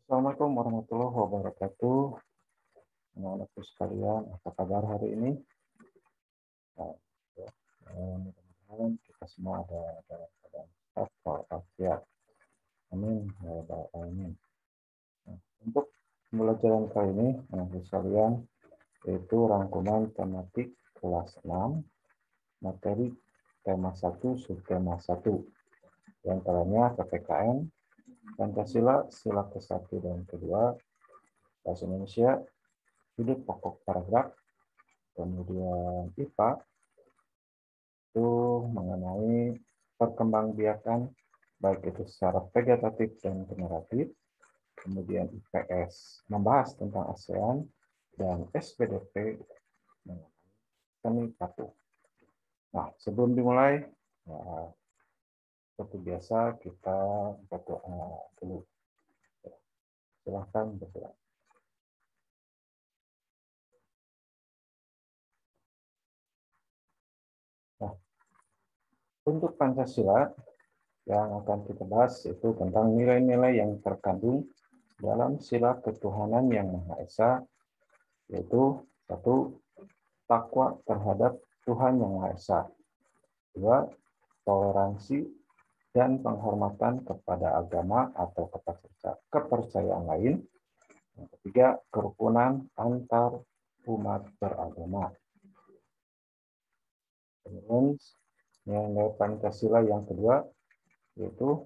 Assalamualaikum warahmatullahi wabarakatuh. Anak-anakku sekalian, apa kabar hari ini? Nah, ya, mudah-mudahan kita semua ada dalam keadaan sehat walafiat. Amin. Ya rabbal alamin. Nah, untuk pembelajaran kali ini, anak-anakku sekalian, yaitu rangkuman tematik kelas 6, materi tema 1, subtema 1. Di antaranya PPKN, Pancasila, sila ke-1 dan ke-2, Bahasa Indonesia, hidup pokok paragraf, kemudian IPA itu mengenai perkembangbiakan baik itu secara vegetatif dan generatif, kemudian IPS membahas tentang ASEAN, dan SPDP mengenai seni patung. Nah, sebelum dimulai, ya, seperti biasa kita berdoa dulu. Silahkan berdoa. Nah, untuk Pancasila yang akan kita bahas itu tentang nilai-nilai yang terkandung dalam sila ketuhanan yang Maha Esa, yaitu satu, takwa terhadap Tuhan yang Maha Esa. Dua, toleransi dan penghormatan kepada agama atau kepercayaan lain. Yang ketiga, kerukunan antar umat beragama. Kemudian nilai Pancasila yang kedua yaitu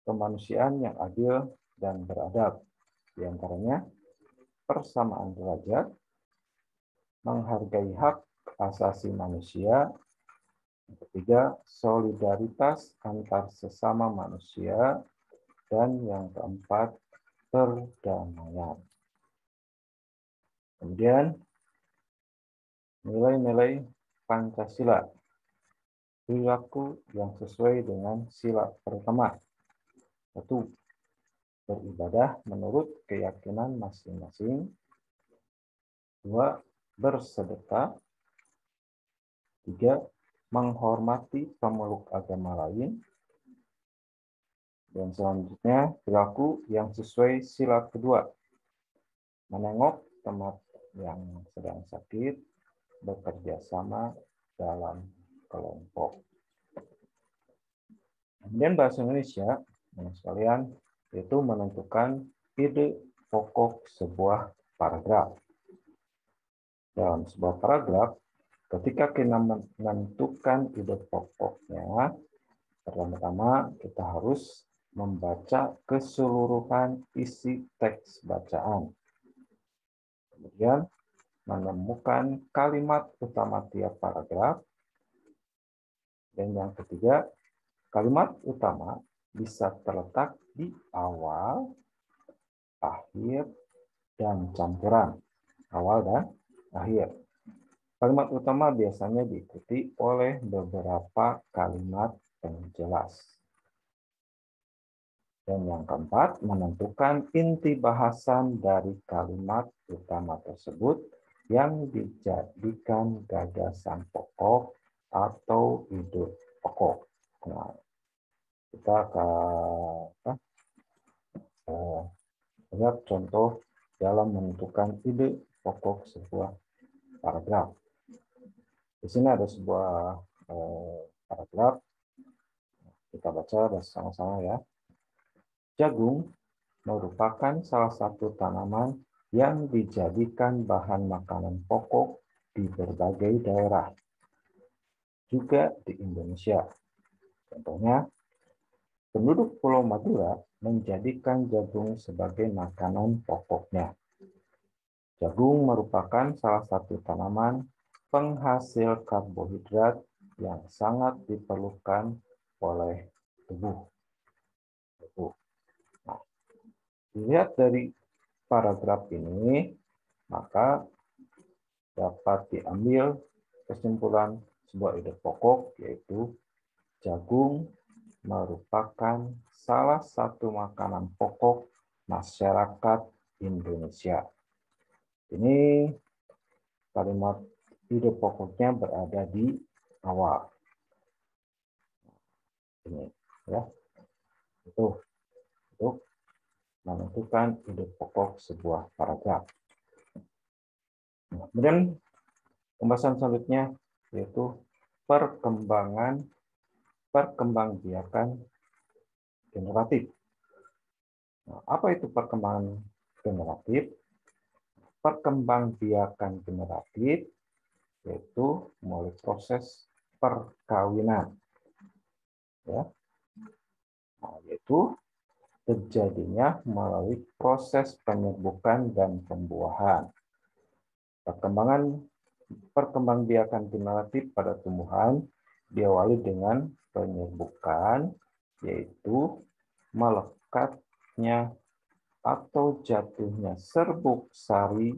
kemanusiaan yang adil dan beradab. Di antaranya persamaan derajat, menghargai hak asasi manusia. Yang ketiga, solidaritas antar sesama manusia. Dan yang keempat, perdamaian. Kemudian, nilai-nilai Pancasila. Perilaku yang sesuai dengan sila pertama. Satu, beribadah menurut keyakinan masing-masing. Dua, bersedekah. Tiga, menghormati pemeluk agama lain. Dan selanjutnya, perilaku yang sesuai sila kedua. Menengok teman yang sedang sakit, bekerja sama dalam kelompok. Kemudian bahasa Indonesia, sekalian, itu menentukan ide pokok sebuah paragraf. Dalam sebuah paragraf, ketika kita menentukan ide pokoknya, pertama-tama kita harus membaca keseluruhan isi teks bacaan. Kemudian menemukan kalimat utama tiap paragraf. Dan yang ketiga, kalimat utama bisa terletak di awal, akhir, dan campuran. Awal dan akhir. Kalimat utama biasanya diikuti oleh beberapa kalimat penjelas. Dan yang keempat, menentukan inti bahasan dari kalimat utama tersebut yang dijadikan gagasan pokok atau ide pokok. Nah, kita akan lihat contoh dalam menentukan ide pokok sebuah paragraf. Di sini ada sebuah paragraf. Kita baca bersama-sama ya. Jagung merupakan salah satu tanaman yang dijadikan bahan makanan pokok di berbagai daerah, juga di Indonesia. Contohnya, penduduk Pulau Madura menjadikan jagung sebagai makanan pokoknya. Jagung merupakan salah satu tanaman penghasil karbohidrat yang sangat diperlukan oleh tubuh. Nah, dilihat dari paragraf ini, maka dapat diambil kesimpulan sebuah ide pokok, yaitu jagung merupakan salah satu makanan pokok masyarakat Indonesia. Ini kalimat ide pokoknya berada di awal. Ini ya. Itu menentukan ide pokok sebuah paragraf. Kemudian pembahasan selanjutnya yaitu perkembangbiakan generatif. Nah, apa itu perkembangan generatif? Perkembangbiakan generatif yaitu mulai proses perkawinan, ya, nah, yaitu terjadinya melalui proses penyerbukan dan pembuahan. Perkembangbiakan generatif pada tumbuhan diawali dengan penyerbukan, yaitu melekatnya atau jatuhnya serbuk sari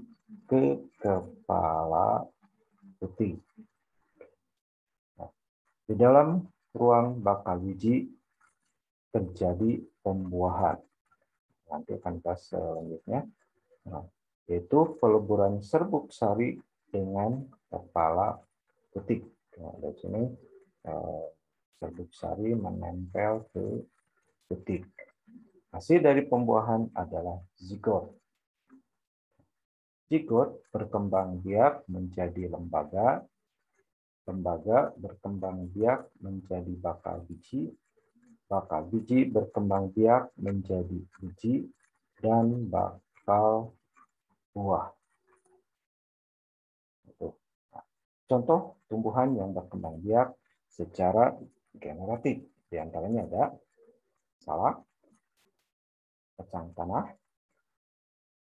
ke kepala putih. Nah, di dalam ruang bakal biji terjadi pembuahan. Nanti akan bahas selanjutnya. Nah, yaitu peleburan serbuk sari dengan kepala putih. Nah, dari sini serbuk sari menempel ke putih. Hasil dari pembuahan adalah zigot. Zigot berkembang biak menjadi lembaga. Lembaga berkembang biak menjadi bakal biji. Bakal biji berkembang biak menjadi biji dan bakal buah. Nah, contoh tumbuhan yang berkembang biak secara generatif. Di antaranya ada salak, kacang tanah,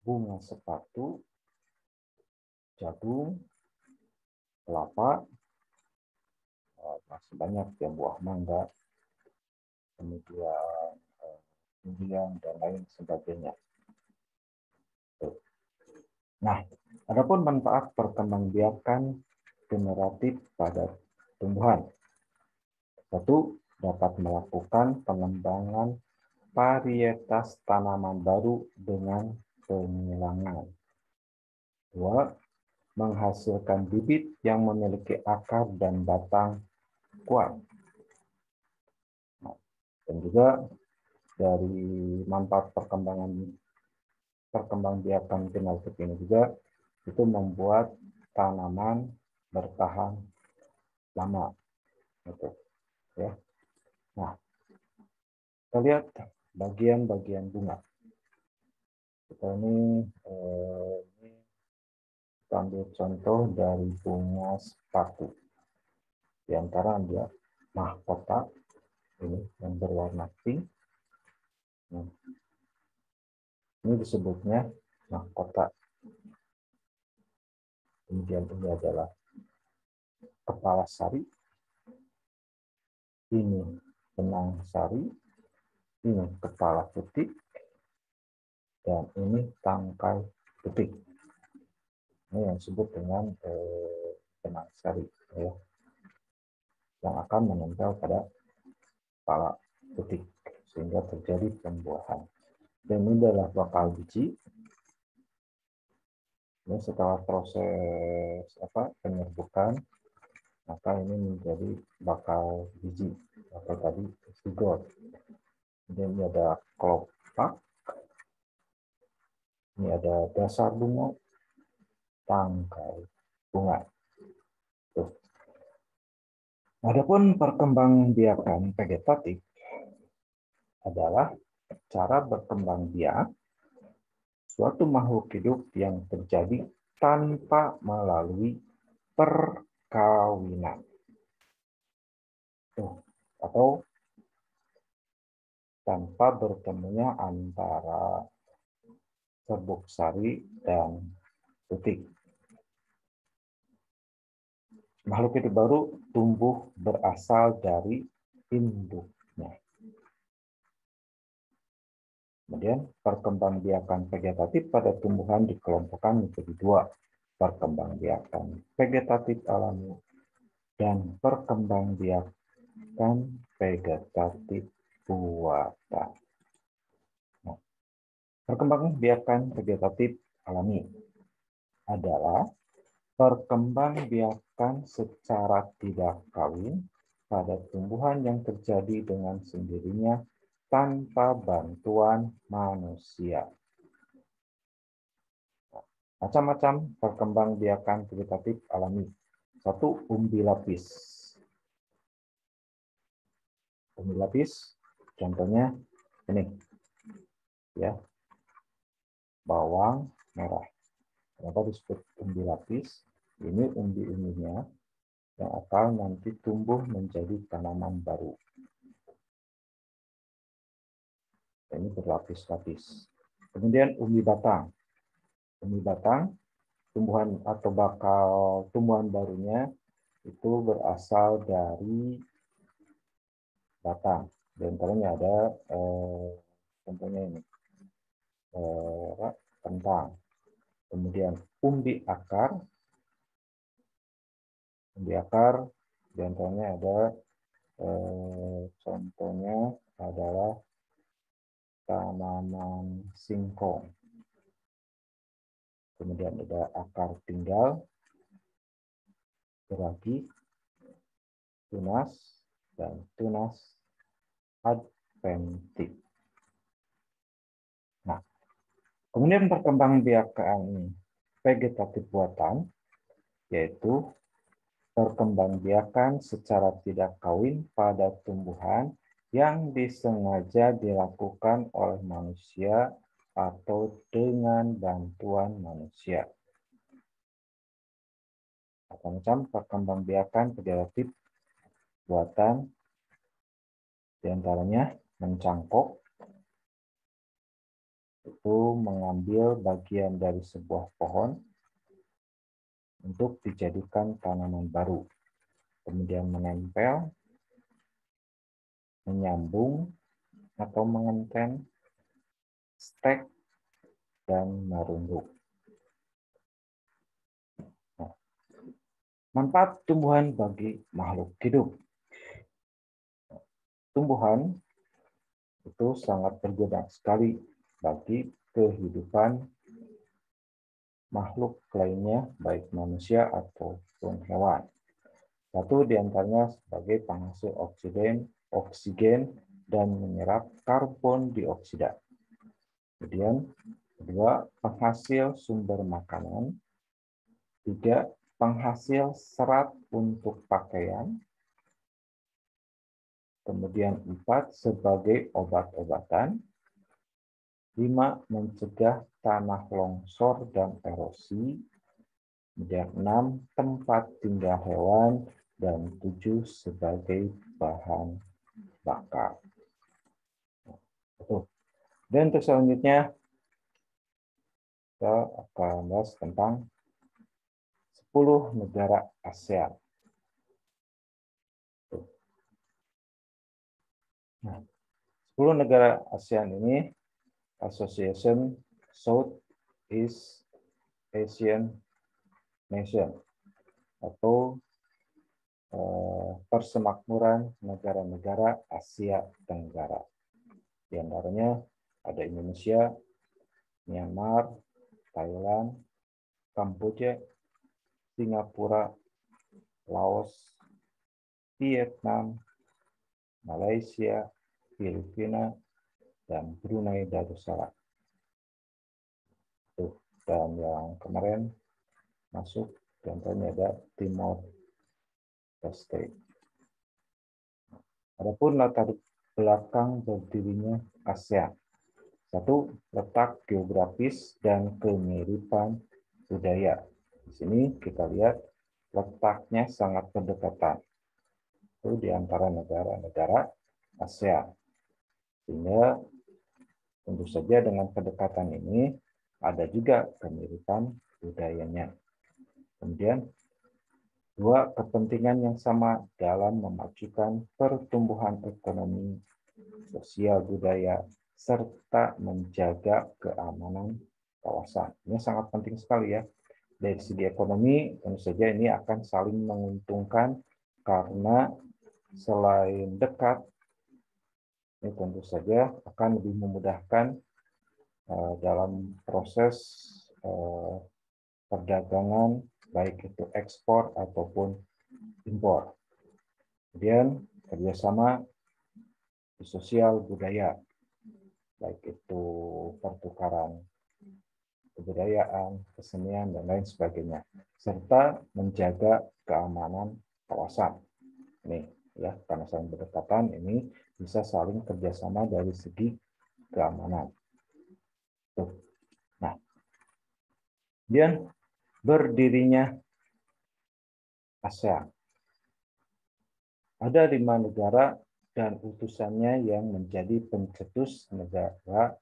bunga sepatu, jagung, kelapa, masih banyak ya, buah mangga, kemudian durian dan lain sebagainya. Nah, adapun manfaat perkembangbiakan generatif pada tumbuhan. Satu, dapat melakukan pengembangan varietas tanaman baru dengan pengilangan. Dua, menghasilkan bibit yang memiliki akar dan batang kuat. Nah, dan juga dari manfaat perkembangbiakan generatif ini juga itu membuat tanaman bertahan lama. Gitu, ya. Nah, kita lihat bagian-bagian bunga. Kita ini ambil contoh dari bunga sepatu. Di antara dia mahkota ini yang berwarna pink. Nah, ini disebutnya mahkota. Kemudian ini adalah kepala sari. Ini benang sari. Ini kepala putih. Dan ini tangkai putih. Ini yang disebut dengan benang sari, ya, yang akan menempel pada kepala putih sehingga terjadi pembuahan. Dan ini adalah bakal biji. Ini setelah proses penyerbukan, maka ini menjadi bakal biji atau tadi zigot. Kemudian ini ada kelopak, ini ada dasar bunga, tangkai bunga. Tuh. Adapun perkembangbiakan vegetatif adalah cara berkembang biak suatu makhluk hidup yang terjadi tanpa melalui perkawinan. Atau tanpa bertemunya antara serbuk sari dan putih. Makhluk hidup baru tumbuh berasal dari induknya. Kemudian perkembangbiakan vegetatif pada tumbuhan dikelompokkan menjadi dua, perkembangbiakan vegetatif alami dan perkembangbiakan vegetatif buatan. Nah, perkembangbiakan vegetatif alami adalah perkembangbiakan secara tidak kawin pada tumbuhan yang terjadi dengan sendirinya tanpa bantuan manusia. Macam-macam perkembangbiakan vegetatif alami. 1. Umbi lapis. Umbi lapis, contohnya ini, ya, bawang merah. Kenapa disebut umbi lapis? Ini umbi-umbinya yang akan nanti tumbuh menjadi tanaman baru. Ini berlapis-lapis. Kemudian umbi batang. Umbi batang, tumbuhan atau bakal tumbuhan barunya itu berasal dari batang. Di antaranya ada contohnya ini kentang. Kemudian umbi akar. Umbi akar di antaranya ada contohnya adalah tanaman singkong. Kemudian ada akar tinggal, geragi, tunas, dan tunas adventif. Nah, kemudian perkembangbiakan vegetatif buatan, yaitu perkembangbiakan secara tidak kawin pada tumbuhan yang disengaja dilakukan oleh manusia atau dengan bantuan manusia. Macam-macam perkembangbiakan vegetatif buatan, diantaranya mencangkok, itu mengambil bagian dari sebuah pohon untuk dijadikan tanaman baru. Kemudian menempel, menyambung atau mengenten, stek, dan merunduk. Nah, manfaat tumbuhan bagi makhluk hidup. Tumbuhan itu sangat berguna sekali bagi kehidupan makhluk lainnya, baik manusia ataupun hewan. Satu diantaranya sebagai penghasil oksigen, dan menyerap karbon dioksida. Kemudian, kedua, penghasil sumber makanan. Tiga, penghasil serat untuk pakaian. Kemudian 4, sebagai obat-obatan. 5, mencegah tanah longsor dan erosi. Kemudian 6, tempat tinggal hewan. Dan 7, sebagai bahan bakar. Dan untuk selanjutnya, kita akan bahas tentang 10 negara ASEAN. Nah, 10 negara ASEAN ini Association Southeast Asian Nation atau persemakmuran negara-negara Asia Tenggara. Di antaranya ada Indonesia, Myanmar, Thailand, Kamboja, Singapura, Laos, Vietnam, Malaysia, Filipina, dan Brunei Darussalam. Dan yang kemarin masuk contohnya ada Timor Leste. Adapun latar belakang berdirinya ASEAN. 1. Letak geografis dan kemiripan budaya. Di sini kita lihat letaknya sangat berdekatan. Itu di antara negara-negara ASEAN. Sehingga tentu saja dengan kedekatan ini ada juga kemiripan budayanya. Kemudian 2. Kepentingan yang sama dalam memajukan pertumbuhan ekonomi, sosial budaya, serta menjaga keamanan kawasan. Ini sangat penting sekali ya. Dari segi ekonomi, tentu saja ini akan saling menguntungkan karena selain dekat, ini tentu saja akan lebih memudahkan dalam proses perdagangan, baik itu ekspor ataupun impor. Kemudian kerjasama di sosial budaya, baik itu pertukaran kebudayaan, kesenian, dan lain sebagainya, serta menjaga keamanan kawasan. Nih, ya, karena saling berdekatan, ini bisa saling kerjasama dari segi keamanan. Tuh. Nah, kemudian berdirinya ASEAN. Ada 5 negara dan utusannya yang menjadi pencetus negara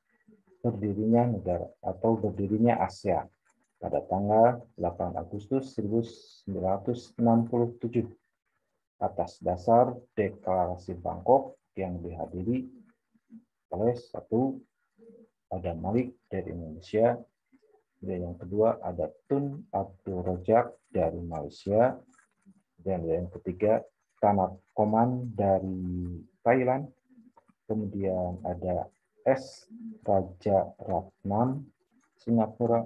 berdirinya negara atau berdirinya ASEAN pada tanggal 8 Agustus 1967 atas dasar Deklarasi Bangkok yang dihadiri oleh satu ada Malik dari Indonesia, dan yang kedua ada Tun Abdul Rojak dari Malaysia, dan yang ketiga Tanat Koman dari Thailand, kemudian ada S. Raja Ratnam Singapura,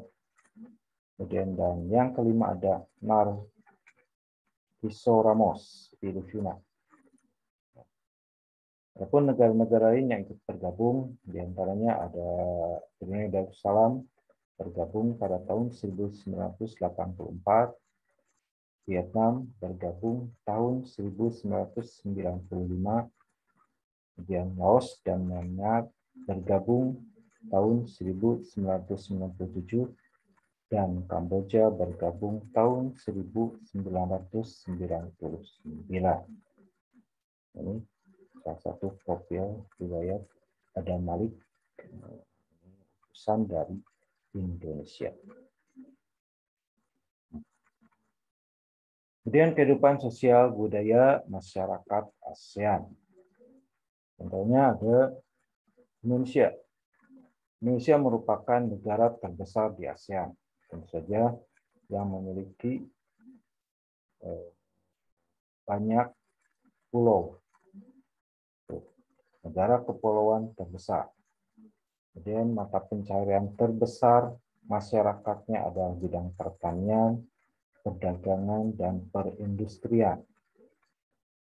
kemudian dan yang kelima ada Narciso Ramos Filipina. Adapun negara-negara lain yang ikut bergabung, diantaranya ada Brunei Darussalam bergabung pada tahun 1984, Vietnam bergabung tahun 1995, kemudian Laos dan Myanmar bergabung tahun 1997, dan Kamboja bergabung tahun 1999. Ini salah satu profil riwayat Adam Malik, utusan dari Indonesia. Kemudian kehidupan sosial budaya masyarakat ASEAN. Contohnya ada Indonesia. Indonesia merupakan negara terbesar di ASEAN, tentu saja yang memiliki banyak pulau. Negara kepulauan terbesar. Kemudian mata pencaharian terbesar masyarakatnya adalah bidang pertanian, perdagangan, dan perindustrian.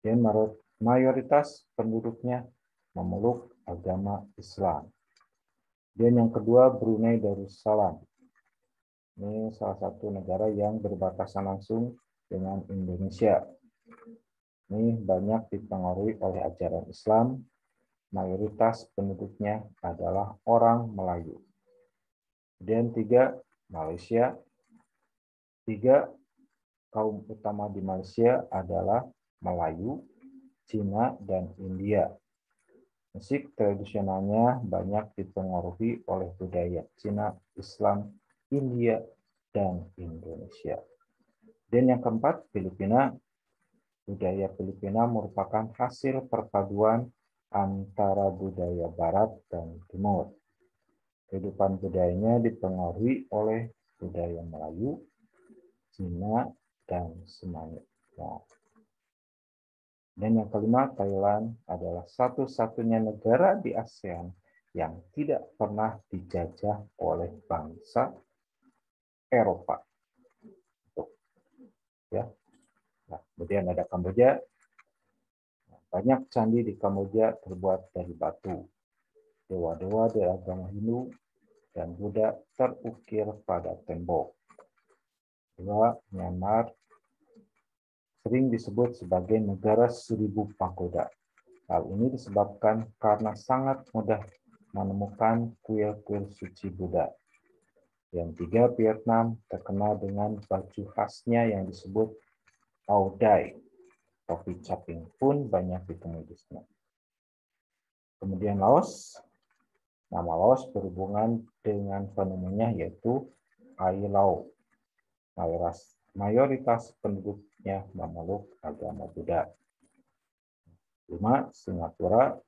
Dan mayoritas penduduknya memeluk agama Islam. Dan yang kedua, Brunei Darussalam. Ini salah satu negara yang berbatasan langsung dengan Indonesia. Ini banyak dipengaruhi oleh ajaran Islam. Mayoritas penduduknya adalah orang Melayu. Dan tiga, Malaysia. Tiga, kaum utama di Malaysia adalah Melayu, Cina, dan India. Musik tradisionalnya banyak dipengaruhi oleh budaya Cina, Islam, India, dan Indonesia. Dan yang keempat, Filipina. Budaya Filipina merupakan hasil perpaduan antara budaya Barat dan Timur. Kehidupan budayanya dipengaruhi oleh budaya Melayu, Cina, dan semuanya. Dan yang kelima, Thailand adalah satu-satunya negara di ASEAN yang tidak pernah dijajah oleh bangsa Eropa. Ya. Nah, kemudian ada Kamboja. Banyak candi di Kamboja terbuat dari batu. Dewa-dewa dari agama Hindu dan Buddha terukir pada tembok. Dua, Myanmar sering disebut sebagai negara 1000 pagoda. Hal ini disebabkan karena sangat mudah menemukan kuil-kuil suci Buddha. Yang tiga, Vietnam terkenal dengan baju khasnya yang disebut Ao Dai. Topi caping pun banyak ditemui di sana. Kemudian Laos. Nama Laos berhubungan dengan fenomena yaitu Ai Lao. Mayoritas penduduknya memeluk agama Buddha. 5. Singapura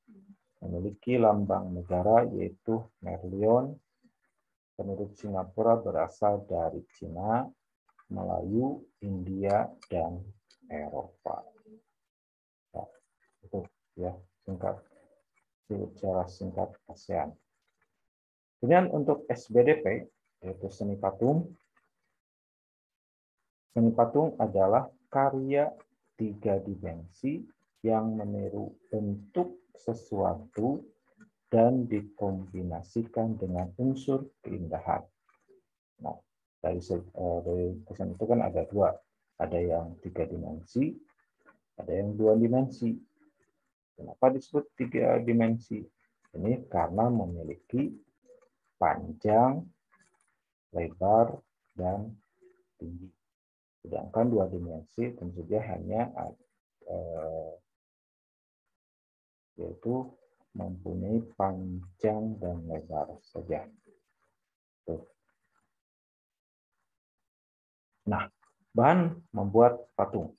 memiliki lambang negara yaitu Merlion. Penduduk Singapura berasal dari Cina, Melayu, India, dan Eropa. Nah, itu ya singkat secara singkat ASEAN. Kemudian untuk SBDP yaitu seni patung. Seni patung adalah karya 3 dimensi yang meniru bentuk sesuatu dan dikombinasikan dengan unsur keindahan. Nah, dari kesan itu kan ada dua, ada yang 3 dimensi, ada yang 2 dimensi. Kenapa disebut 3 dimensi? Ini karena memiliki panjang, lebar, dan tinggi. Sedangkan 2 dimensi tentu saja hanya yaitu mempunyai panjang dan lebar saja. Tuh. Nah, bahan membuat patung.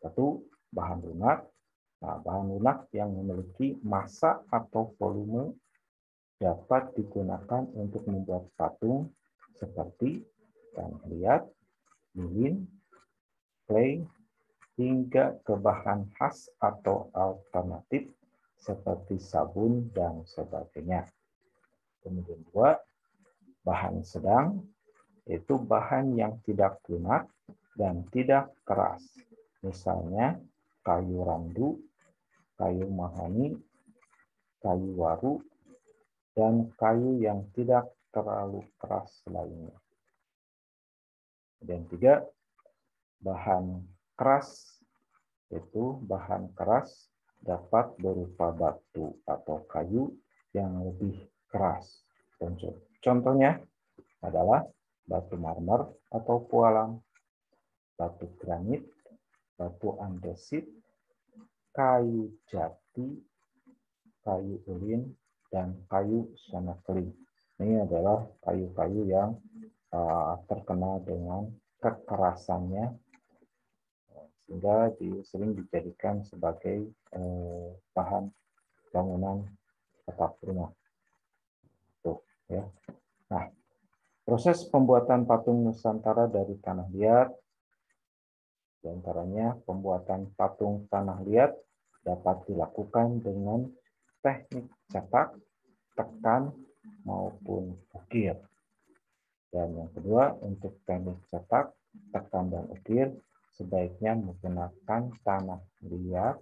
Satu, bahan lunak. Nah, bahan lunak yang memiliki massa atau volume dapat digunakan untuk membuat patung seperti tanah liat, lilin, clay, hingga ke bahan khas atau alternatif seperti sabun dan sebagainya. Kemudian dua, bahan sedang, yaitu bahan yang tidak lunak dan tidak keras. Misalnya kayu randu, kayu mahoni, kayu waru, dan kayu yang tidak terlalu keras lainnya. Dan tiga, bahan keras, yaitu bahan keras dapat berupa batu atau kayu yang lebih keras. Contohnya adalah batu marmer atau pualam, batu granit, batu andesit, kayu jati, kayu ulin, dan kayu sanakeling. Ini adalah kayu-kayu yang terkenal dengan kekerasannya, sehingga sering dijadikan sebagai bahan bangunan atap rumah. Tuh, ya. Nah, proses pembuatan patung Nusantara dari tanah liat, di antaranya pembuatan patung tanah liat dapat dilakukan dengan teknik cetak, tekan, maupun ukir. Dan yang kedua, untuk teknik cetak, tekan, dan ukir, sebaiknya menggunakan tanah liat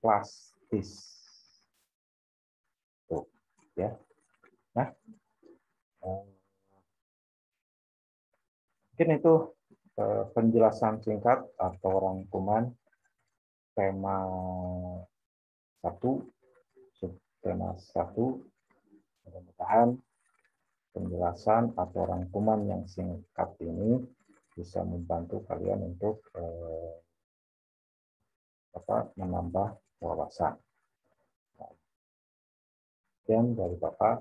plastis. Tuh, ya. Nah, mungkin itu penjelasan singkat atau rangkuman tema 1, subtema 1. Mudah-mudahan penjelasan atau rangkuman yang singkat ini bisa membantu kalian untuk menambah wawasan. Sekian dari Bapak.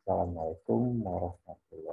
Assalamualaikum warahmatullahi wabarakatuh.